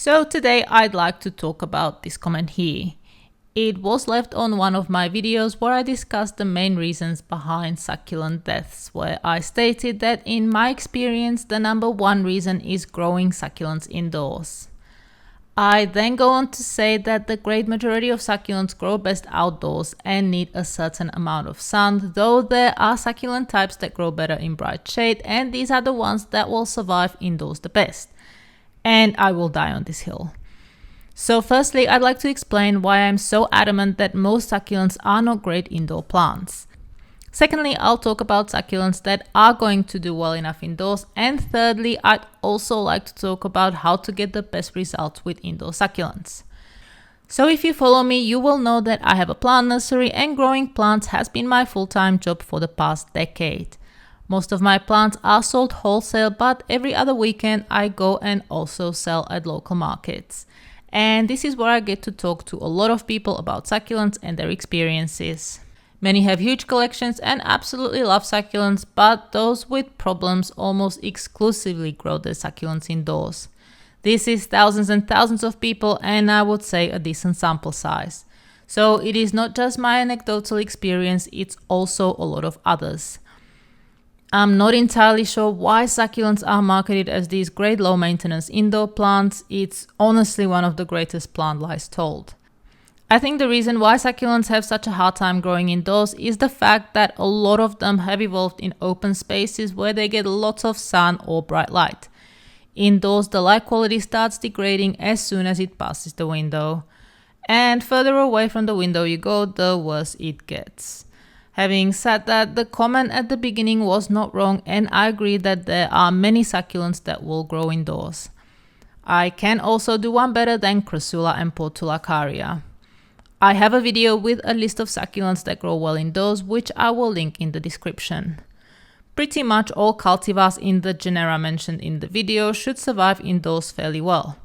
So today I'd like to talk about this comment here. It was left on one of my videos where I discussed the main reasons behind succulent deaths, where I stated that in my experience the number one reason is growing succulents indoors. I then go on to say that the great majority of succulents grow best outdoors and need a certain amount of sun, though there are succulent types that grow better in bright shade, and these are the ones that will survive indoors the best. And I will die on this hill. So firstly, I'd like to explain why I'm so adamant that most succulents are not great indoor plants. Secondly, I'll talk about succulents that are going to do well enough indoors. And thirdly, I'd also like to talk about how to get the best results with indoor succulents. So if you follow me, you will know that I have a plant nursery and growing plants has been my full-time job for the past decade. Most of my plants are sold wholesale, but every other weekend I go and also sell at local markets. And this is where I get to talk to a lot of people about succulents and their experiences. Many have huge collections and absolutely love succulents, but those with problems almost exclusively grow their succulents indoors. This is thousands and thousands of people, and I would say a decent sample size. So it is not just my anecdotal experience, it's also a lot of others. I'm not entirely sure why succulents are marketed as these great low maintenance indoor plants. It's honestly one of the greatest plant lies told. I think the reason why succulents have such a hard time growing indoors is the fact that a lot of them have evolved in open spaces where they get lots of sun or bright light. Indoors, the light quality starts degrading as soon as it passes the window. And further away from the window you go, the worse it gets. Having said that, the comment at the beginning was not wrong, and I agree that there are many succulents that will grow indoors. I can also do one better than Crassula and Portulacaria. I have a video with a list of succulents that grow well indoors, which I will link in the description. Pretty much all cultivars in the genera mentioned in the video should survive indoors fairly well.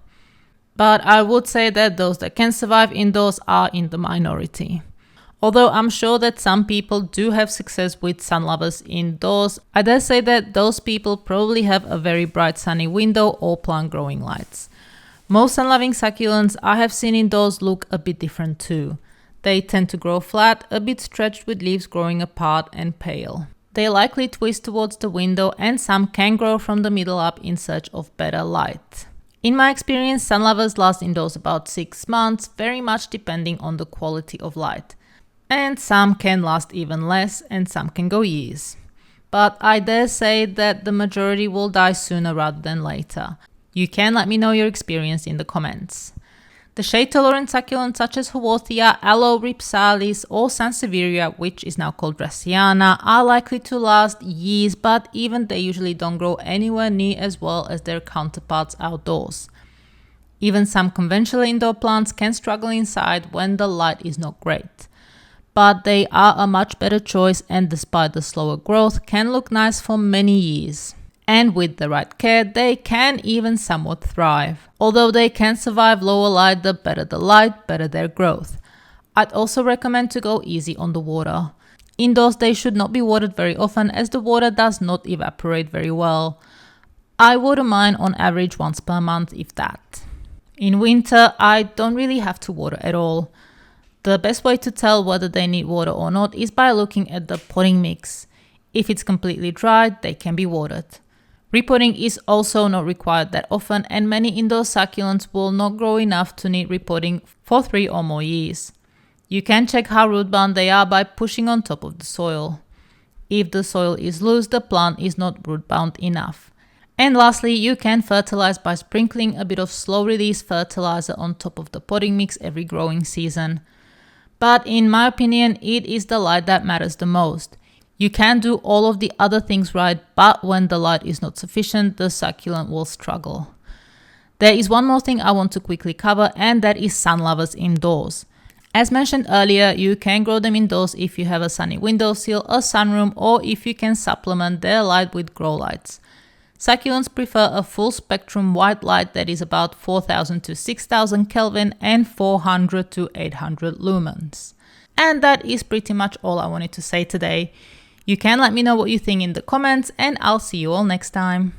But I would say that those that can survive indoors are in the minority. Although I'm sure that some people do have success with sun lovers indoors, I dare say that those people probably have a very bright sunny window or plant growing lights. Most sun-loving succulents I have seen indoors look a bit different too. They tend to grow flat, a bit stretched with leaves growing apart and pale. They likely twist towards the window, and some can grow from the middle up in search of better light. In my experience, sun lovers last indoors about 6 months, very much depending on the quality of light. And some can last even less, and some can go years. But I dare say that the majority will die sooner rather than later. You can let me know your experience in the comments. The shade-tolerant succulents such as Haworthia, Aloe ripsalis or Sansevieria, which is now called Raceana, are likely to last years, but even they usually don't grow anywhere near as well as their counterparts outdoors. Even some conventional indoor plants can struggle inside when the light is not great. But they are a much better choice, and despite the slower growth, can look nice for many years. And with the right care, they can even somewhat thrive. Although they can survive lower light, the better the light, better their growth. I'd also recommend to go easy on the water. Indoors, they should not be watered very often as the water does not evaporate very well. I water mine on average once per month, if that. In winter, I don't really have to water at all. The best way to tell whether they need water or not is by looking at the potting mix. If it's completely dry, they can be watered. Repotting is also not required that often, and many indoor succulents will not grow enough to need repotting for 3 or more years. You can check how root bound they are by pushing on top of the soil. If the soil is loose, the plant is not root bound enough. And lastly, you can fertilize by sprinkling a bit of slow release fertilizer on top of the potting mix every growing season. But in my opinion, it is the light that matters the most. You can do all of the other things right, but when the light is not sufficient, the succulent will struggle. There is one more thing I want to quickly cover, and that is sun lovers indoors. As mentioned earlier, you can grow them indoors if you have a sunny windowsill, a sunroom, or if you can supplement their light with grow lights. Succulents prefer a full spectrum white light that is about 4000 to 6000 Kelvin and 400 to 800 lumens. And that is pretty much all I wanted to say today. You can let me know what you think in the comments, and I'll see you all next time.